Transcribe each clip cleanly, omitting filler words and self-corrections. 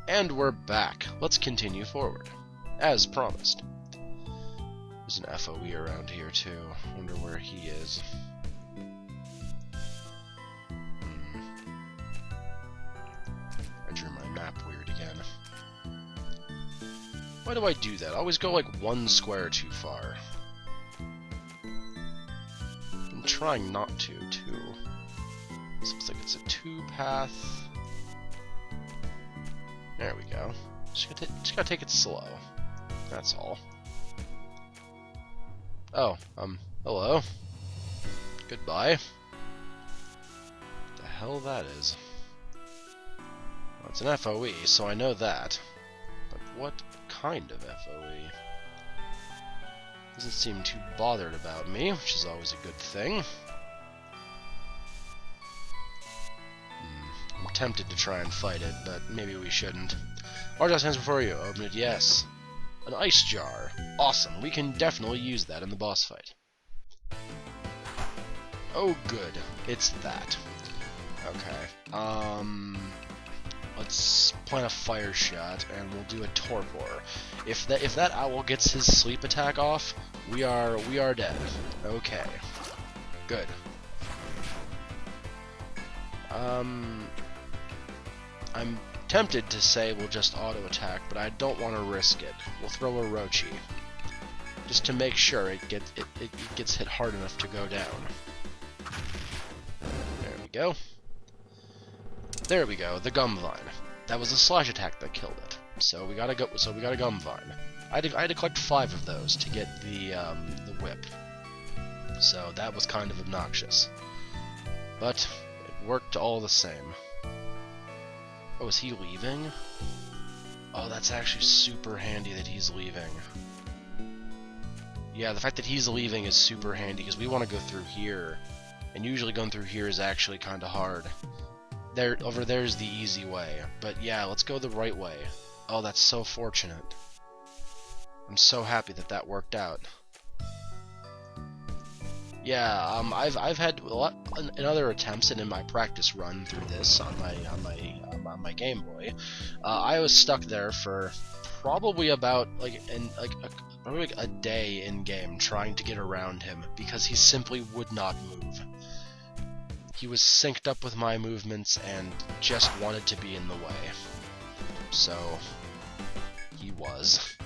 And we're back. Let's continue forward. As promised. There's an FOE around here too. Wonder where he is. I drew my map weird again. Why do I do that? I always go like one square too far. I'm trying not to, too. This looks like it's a two-path. There we go. Just gotta take it slow. That's all. Oh, hello. Goodbye. What the hell that is? Well, it's an FOE, so I know that. But what kind of FOE? Doesn't seem too bothered about me, which is always a good thing. I'm tempted to try and fight it, but maybe we shouldn't. Large house hands before you. Open it, yes. An ice jar. Awesome. We can definitely use that in the boss fight. Oh, good. It's that. Okay. Let's plant a fire shot, and we'll do a torpor. If that owl gets his sleep attack off, we are dead. Okay. Good. I'm tempted to say we'll just auto-attack, but I don't want to risk it. We'll throw a Rochi, just to make sure it gets hit hard enough to go down. There we go. There we go. The gum vine. That was a slash attack that killed it. So we got a gum vine. I had to collect 5 of those to get the whip. So that was kind of obnoxious, but it worked all the same. Oh, is he leaving? Oh, that's actually super handy that he's leaving. Yeah, the fact that he's leaving is super handy, because we want to go through here. And usually going through here is actually kind of hard. Over there's the easy way. But yeah, let's go the right way. Oh, that's so fortunate. I'm so happy that that worked out. Yeah, I've had a lot in other attempts and in my practice run through this on my Game Boy. I was stuck there for probably about probably a day in game trying to get around him because he simply would not move. He was synced up with my movements and just wanted to be in the way. So he was.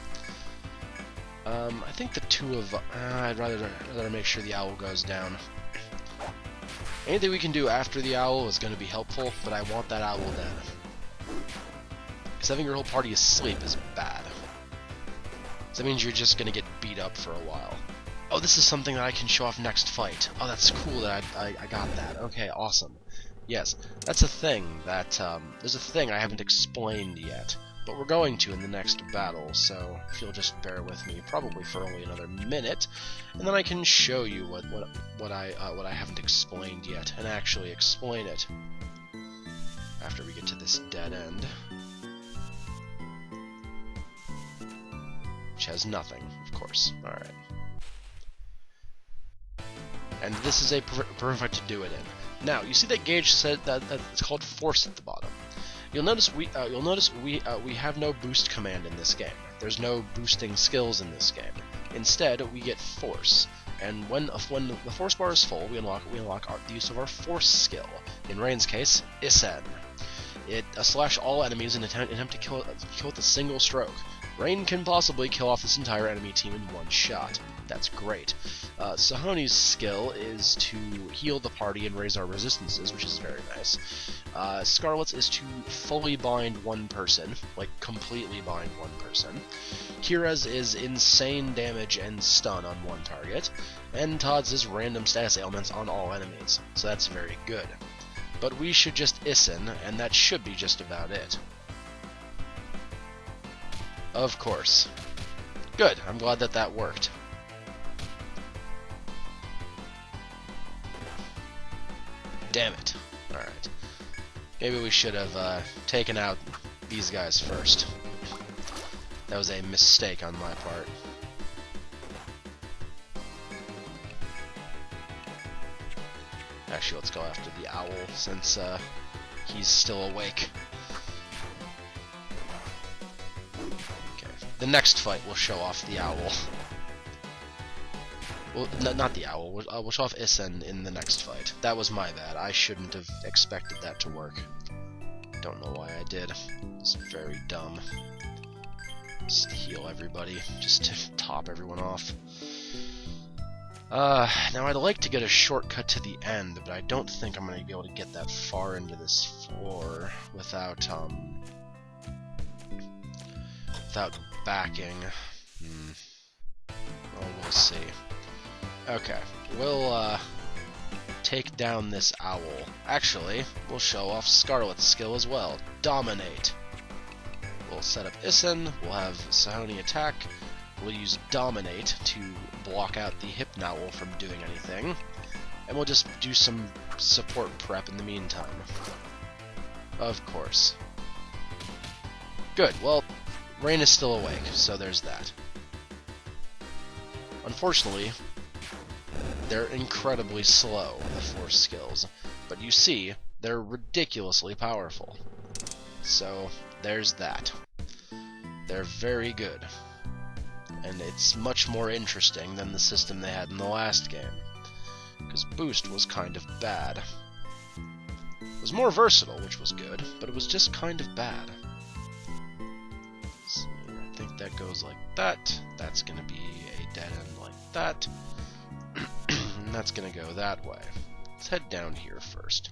I think the two of... I'd rather make sure the owl goes down. Anything we can do after the owl is going to be helpful, but I want that owl dead. Because having your whole party asleep is bad. So that means you're just going to get beat up for a while. Oh, this is something that I can show off next fight. Oh, that's cool that I got that. Okay, awesome. Yes, that's a thing that... there's a thing I haven't explained yet. But we're going to in the next battle, so if you'll just bear with me, probably for only another minute, and then I can show you what I haven't explained yet, and actually explain it after we get to this dead end, which has nothing, of course. All right, and this is a perfect to do it in. Now, you see that gauge said that it's called force at the bottom. You'll notice we have no boost command in this game. There's no boosting skills in this game. Instead, we get force, and when the force bar is full, we unlock the use of our force skill. In Rain's case, Isen. It slash all enemies in attempt to kill with a single stroke. Rain can possibly kill off this entire enemy team in one shot. That's great. Sahoni's skill is to heal the party and raise our resistances, which is very nice. Scarlet's is to fully bind one person, like completely bind one person. Kira's is insane damage and stun on one target. And Todd's is random status ailments on all enemies, so that's very good. But we should just Isen, and that should be just about it. Of course. Good, I'm glad that that worked. Damn it. Alright. Maybe we should have taken out these guys first. That was a mistake on my part. Actually, let's go after the owl, since he's still awake. The next fight will show off the owl. Well, not the owl. We'll show off Isen in the next fight. That was my bad. I shouldn't have expected that to work. Don't know why I did. It's very dumb. Just to heal everybody, just to top everyone off. Now I'd like to get a shortcut to the end, but I don't think I'm going to be able to get that far into this floor without backing. Well, we'll see. Okay, we'll take down this owl. Actually, we'll show off Scarlet's skill as well. Dominate. We'll set up Isen, we'll have Sahoni attack, we'll use Dominate to block out the Hypnowl from doing anything, and we'll just do some support prep in the meantime. Of course. Good, well, Rain is still awake, so there's that. Unfortunately, they're incredibly slow, the Force skills, but you see, they're ridiculously powerful. So, there's that. They're very good. And it's much more interesting than the system they had in the last game. Because Boost was kind of bad. It was more versatile, which was good, but it was just kind of bad. So, I think that goes like that. That's going to be a dead end like that. And that's going to go that way. Let's head down here first.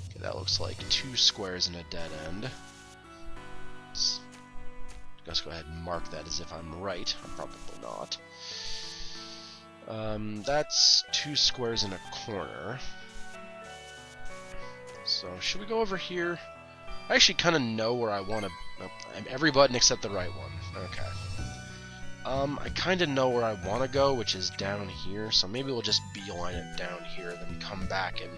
Okay, that looks like 2 squares and a dead end. Let's go ahead and mark that as if I'm right. I'm probably not. That's 2 squares in a corner. So, should we go over here? I actually kind of know where I want to... every button except the right one. Okay. I kind of know where I want to go, which is down here. So maybe we'll just beeline it down here, then come back and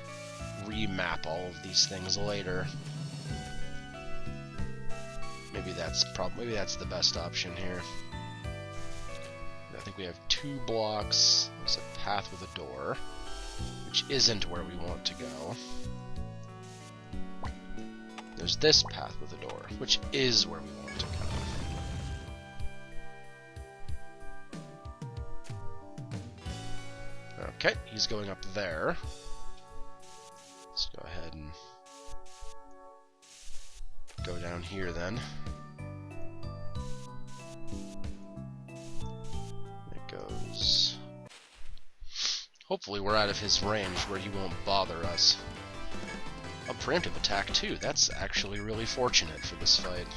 remap all of these things later. Maybe that's the best option here. I think we have 2 blocks. There's a path with a door, which isn't where we want to go. There's this path with a door, which is where we want to go. Okay, he's going up there. Let's go ahead and go down here then. It goes... Hopefully we're out of his range where he won't bother us. A preemptive attack too. That's actually really fortunate for this fight.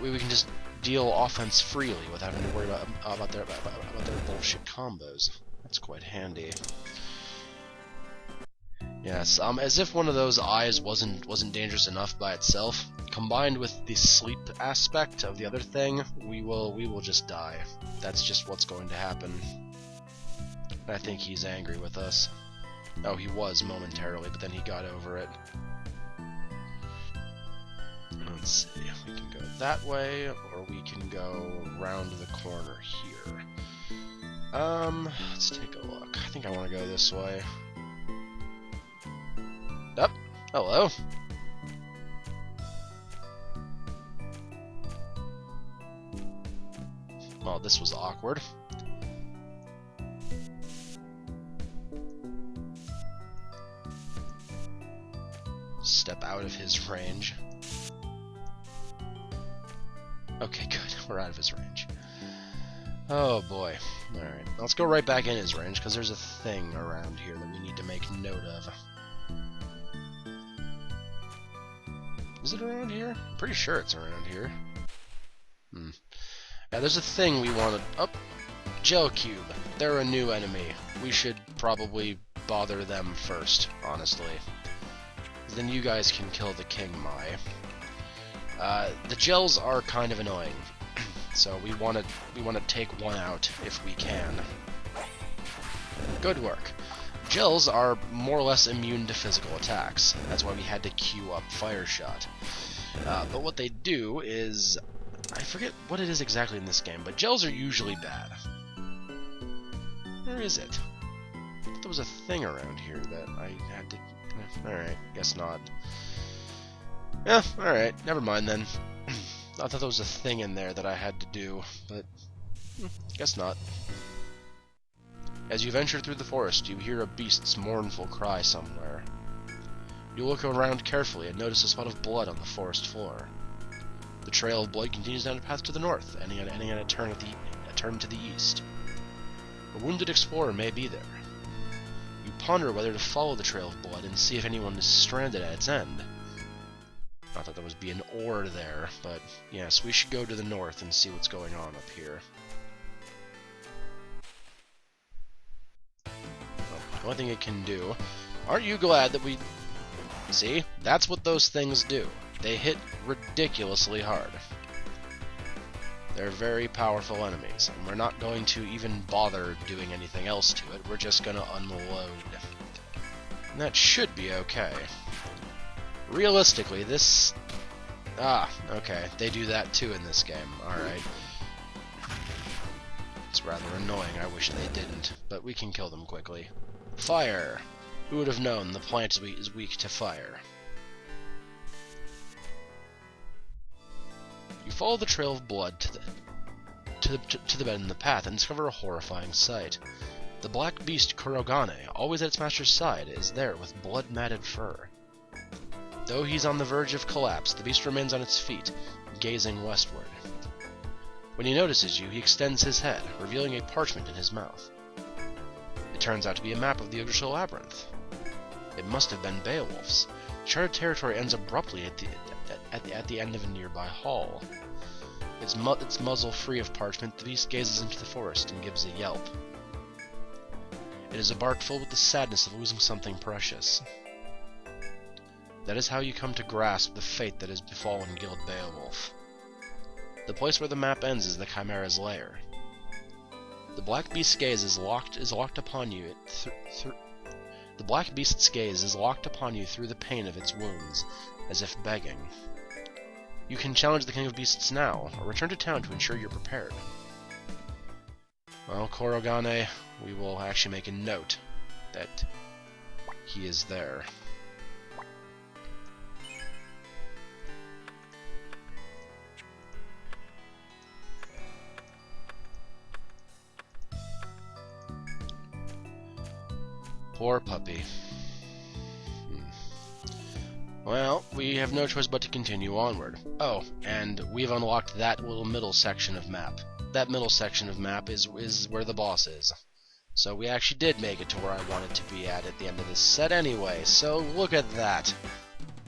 We can just deal offense freely without having to worry about their bullshit combos. That's quite handy. Yes, as if one of those eyes wasn't dangerous enough by itself. Combined with the sleep aspect of the other thing, we will just die. That's just what's going to happen. I think he's angry with us. Oh, he was momentarily, but then he got over it. Let's see, we can go that way, or we can go round the corner here. Let's take a look. I think I want to go this way. Up. Hello. Well, this was awkward. Step out of his range. Okay, good. We're out of his range. Oh boy. Alright, let's go right back in his range, because there's a thing around here that we need to make note of. Is it around here? I'm pretty sure it's around here. Yeah, there's a thing we wanted. Oh, Gel Cube. They're a new enemy. We should probably bother them first, honestly. Then you guys can kill the King Mai. The gels are kind of annoying, so we want to take one out if we can. Good work. Gels are more or less immune to physical attacks. That's why we had to queue up Fire Shot. But what they do is... I forget what it is exactly in this game, but gels are usually bad. Where is it? I thought there was a thing around here that I had to... Alright, guess not. Yeah, alright, never mind then. I thought there was a thing in there that I had to do, but guess not. As you venture through the forest, you hear a beast's mournful cry somewhere. You look around carefully and notice a spot of blood on the forest floor. The trail of blood continues down a path to the north, ending at a turn to the east. A wounded explorer may be there. You ponder whether to follow the trail of blood and see if anyone is stranded at its end. Not that there would be an ore there, but yes, we should go to the north and see what's going on up here. Well, the only thing it can do... Aren't you glad that we... See? That's what those things do. They hit ridiculously hard. They're very powerful enemies, and we're not going to even bother doing anything else to it. We're just going to unload. And that should be okay. Realistically, this... Ah, okay. They do that too in this game. Alright. It's rather annoying. I wish they didn't. But we can kill them quickly. Fire! Who would have known the plant is weak to fire? You follow the trail of blood to the bend in the path and discover a horrifying sight. The black beast Kurogane, always at its master's side, is there with blood-matted fur. Though he's on the verge of collapse, the beast remains on its feet, gazing westward. When he notices you, he extends his head, revealing a parchment in his mouth. It turns out to be a map of the Yggdrasil Labyrinth. It must have been Beowulf's. Charted territory ends abruptly at the end of a nearby hall. Its muzzle free of parchment, the beast gazes into the forest and gives a yelp. It is a bark filled with the sadness of losing something precious. That is how you come to grasp the fate that has befallen Guild Beowulf. The place where the map ends is the Chimera's lair. The black beast's gaze is locked upon you. The black beast's gaze is locked upon you through the pain of its wounds, as if begging. You can challenge the King of Beasts now, or return to town to ensure you're prepared. Well, Kurogane, we will actually make a note that he is there. Poor puppy. Well, we have no choice but to continue onward. Oh, and we've unlocked that little middle section of map. That middle section of map is where the boss is. So we actually did make it to where I wanted to be at the end of this set anyway, so look at that.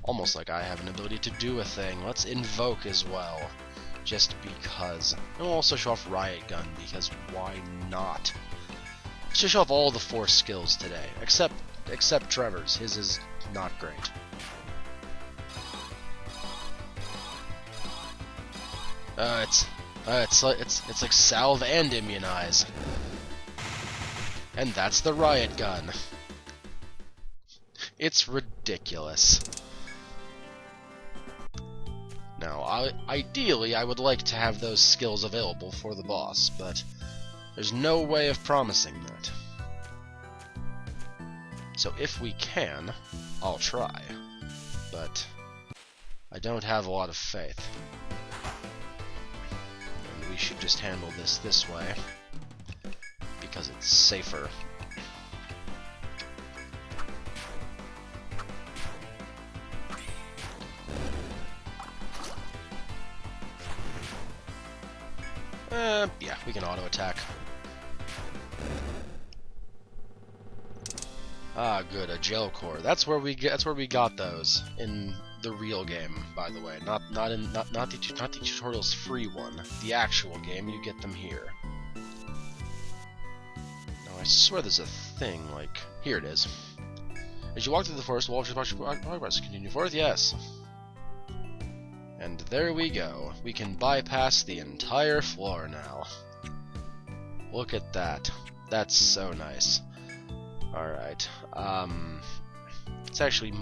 Almost like I have an ability to do a thing. Let's invoke as well, just because. And we'll also show off Riot Gun, because why not? Let's just show off all the 4 skills today, except Trevor's. His is not great. It's like salve and immunize. And that's the Riot Gun. It's ridiculous. Now, ideally, I would like to have those skills available for the boss, but there's no way of promising that. So if we can, I'll try. But I don't have a lot of faith. We should just handle this way, because it's safer. Yeah, we can auto-attack. Ah, good, a gel core. That's where we got those in the real game, by the way. Not the tutorial's free one. The actual game, you get them here. Now I swear there's a thing, like, here it is. As you walk through the forest, walk progress. Continue forth, yes. And there we go. We can bypass the entire floor now. Look at that. That's so nice. Alright, let's actually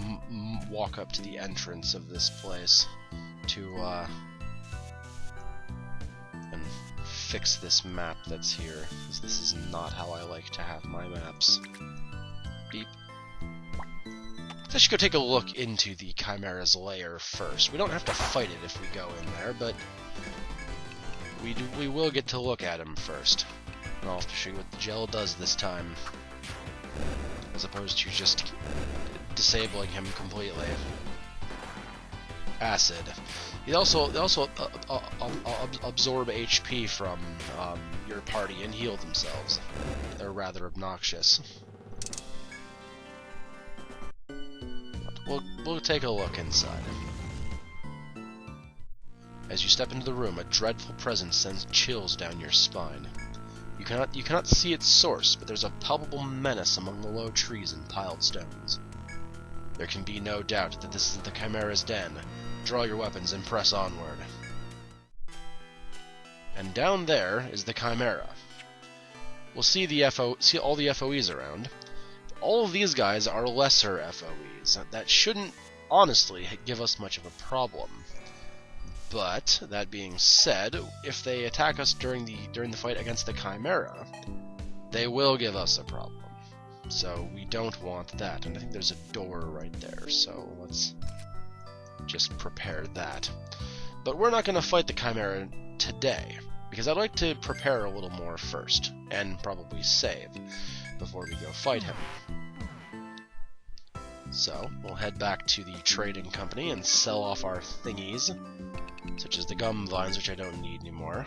walk up to the entrance of this place to, and fix this map that's here, because this is not how I like to have my maps. Beep. Let's go take a look into the Chimera's lair first. We don't have to fight it if we go in there, but we will get to look at him first. And I'll have to show you what the gel does this time, as opposed to just disabling him completely. Acid. They also absorb HP from your party and heal themselves. They're rather obnoxious. We'll take a look inside. As you step into the room, a dreadful presence sends chills down your spine. You cannot see its source, but there's a palpable menace among the low trees and piled stones. There can be no doubt that this is the Chimera's den. Draw your weapons and press onward. And down there is the Chimera. We'll see all the FOEs around. All of these guys are lesser FOEs. That shouldn't, honestly, give us much of a problem. But that being said, if they attack us during the fight against the Chimera, they will give us a problem. So we don't want that. And I think there's a door right there. So let's just prepare that. But we're not going to fight the Chimera today, because I'd like to prepare a little more first, and probably save before we go fight him. So, we'll head back to the trading company and sell off our thingies, such as the gum vines, which I don't need anymore.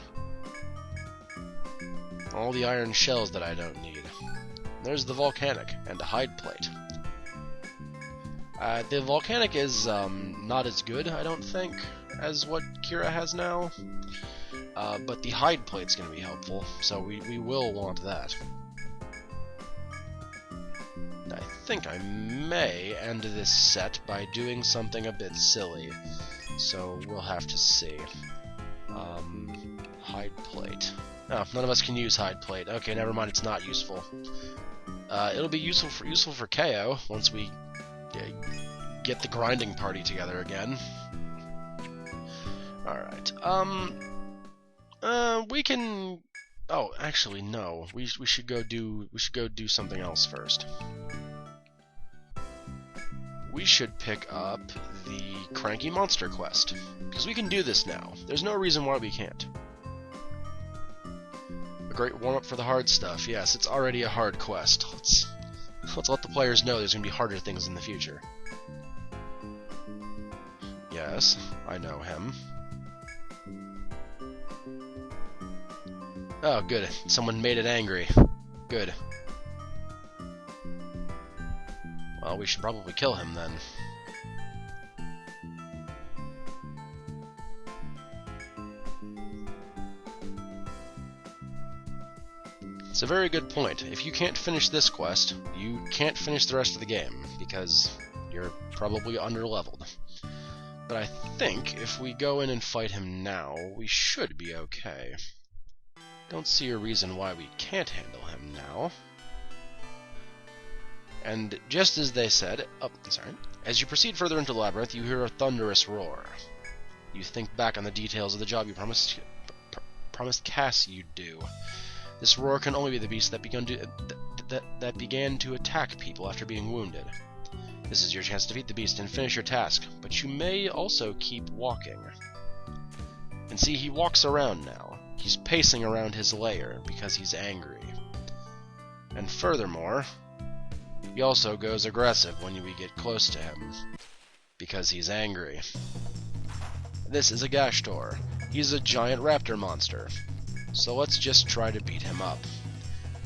All the iron shells that I don't need. There's the volcanic, and a hide plate. The volcanic is not as good, I don't think, as what Kira has now. But the hide plate's going to be helpful, so we will want that. I think I may end this set by doing something a bit silly, so we'll have to see. Hide plate. Oh, none of us can use hide plate. Okay, never mind, it's not useful. It'll be useful for KO once we get the grinding party together again. Alright, we can... Oh, actually, no. We should go do something else first. We should pick up the Cranky Monster quest, because we can do this now. There's no reason why we can't. A great warm-up for the hard stuff. Yes, it's already a hard quest. Let's let the players know there's going to be harder things in the future. Yes, I know him. Oh, good. Someone made it angry. Good. Well, we should probably kill him then. It's a very good point. If you can't finish this quest, you can't finish the rest of the game, because you're probably underleveled. But I think if we go in and fight him now, we should be okay. Don't see a reason why we can't handle him now. And just as they said, as you proceed further into the labyrinth, you hear a thunderous roar. You think back on the details of the job you promised Cass you'd do. This roar can only be the beast that began to attack people after being wounded. This is your chance to defeat the beast and finish your task, but you may also keep walking. And see, he walks around now. He's pacing around his lair because he's angry. And furthermore, he also goes aggressive when we get close to him, because he's angry. This is a Gashtor. He's a giant raptor monster. So let's just try to beat him up.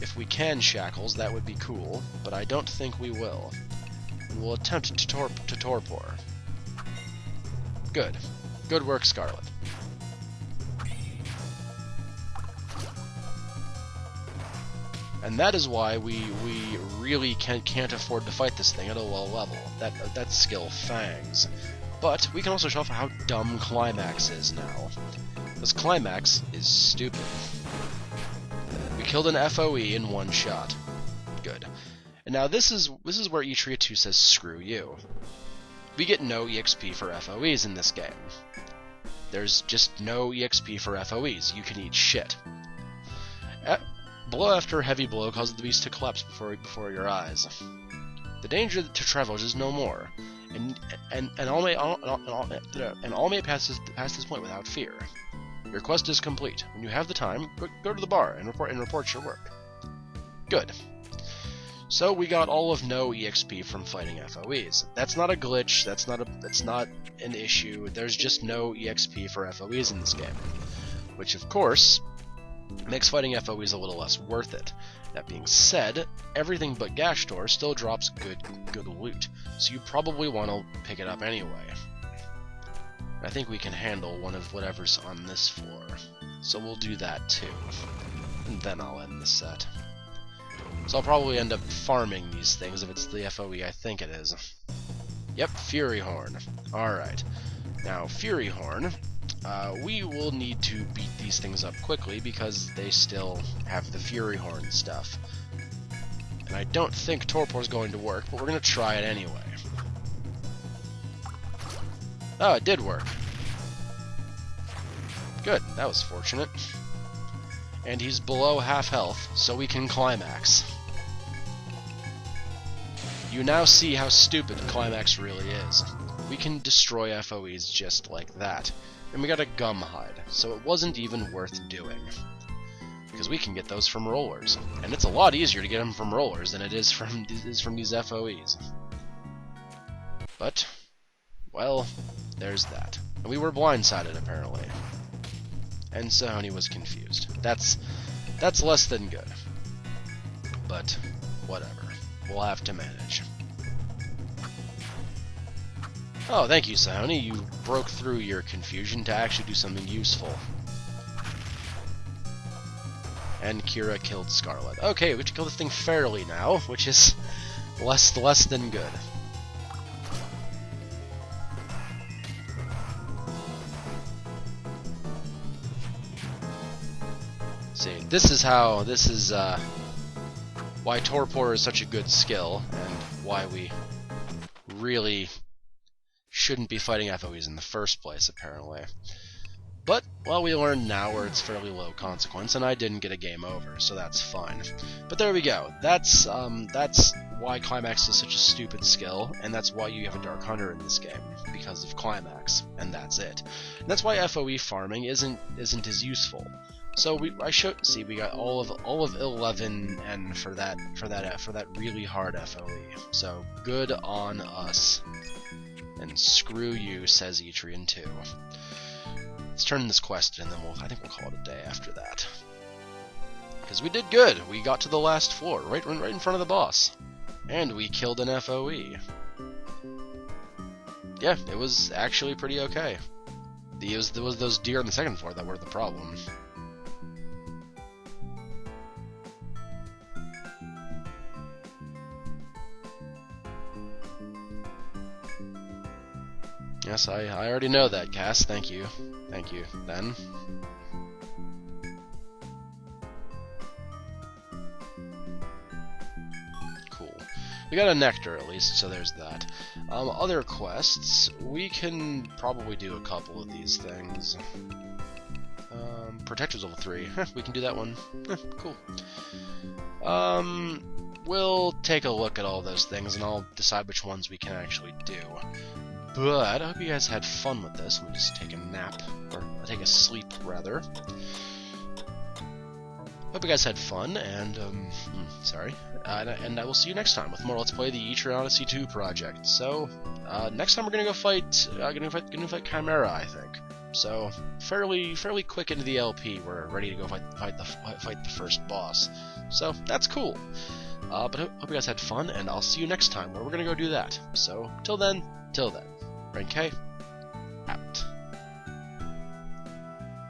If we can shackles, that would be cool, but I don't think we will. And we'll attempt to torpor. Good. Good work, Scarlet. And that is why we really can't afford to fight this thing at a low level. That skill Fangs. But we can also show off how dumb Climax is now. Because Climax is stupid. We killed an FOE in one shot. Good. And now this is where Etrian 2 says screw you. We get no EXP for FOEs in this game. There's just no EXP for FOEs. You can eat shit. Blow after heavy blow causes the beast to collapse before your eyes. The danger to travelers is no more, and all may pass this point without fear. Your quest is complete. When you have the time, go to the bar and report your work. Good. So we got all of no EXP from fighting FOEs. That's not a glitch. That's not an issue. There's just no EXP for FOEs in this game, which of course makes fighting FOEs a little less worth it. That being said, everything but Gash Door still drops good loot, so you probably want to pick it up anyway. I think we can handle one of whatever's on this floor, so we'll do that too, and then I'll end the set. So I'll probably end up farming these things if it's the FOE I think it is. Yep, Fury Horn. Alright. Now, Fury Horn, we will need to beat these things up quickly because they still have the Fury Horn stuff. And I don't think Torpor's going to work, but we're going to try it anyway. Oh, it did work. Good, that was fortunate. And he's below half health, so we can climax. You now see how stupid climax really is. We can destroy FOEs just like that. And we got a gum hide, so it wasn't even worth doing. Because we can get those from rollers. And it's a lot easier to get them from rollers than it is from these FOEs. But, well, there's that. And we were blindsided, apparently. And Sahoni was confused. That's less than good. But, whatever. We'll have to manage. Oh, thank you, Sahoni. You broke through your confusion to actually do something useful. And Kira killed Scarlet. Okay, we have to kill this thing fairly now, which is less than good. See, this is why Torpor is such a good skill, and why we really shouldn't be fighting FOEs in the first place, apparently. But, well, we learned now where it's fairly low consequence, and I didn't get a game over, so that's fine. But there we go. That's why Climax is such a stupid skill, and that's why you have a Dark Hunter in this game, because of Climax, and that's it. And that's why FOE farming isn't as useful. So we got all of 11 and for that really hard FOE. So good on us. And screw you, says Etrian 2. Let's turn this quest in, and then I think we'll call it a day after that. Because we did good. We got to the last floor, right in front of the boss, and we killed an FOE. Yeah, it was actually pretty okay. There was those deer on the second floor that were the problem. Yes, I already know that, Cass. Thank you. Thank you, then. Cool. We got a nectar, at least, so there's that. Other quests, we can probably do a couple of these things. Protector's level 3. We can do that one. Cool. We'll take a look at all those things, and I'll decide which ones we can actually do. But I hope you guys had fun with this. Let me just take a nap, or take a sleep, rather. Hope you guys had fun, and, sorry. And I will see you next time with more Let's Play the Etrian Odyssey 2 project. So, next time we're gonna go fight, gonna fight Chimera, I think. So, fairly quick into the LP, we're ready to go fight the first boss. So, that's cool. But hope you guys had fun, and I'll see you next time, where we're gonna go do that. So, till then. Rank K.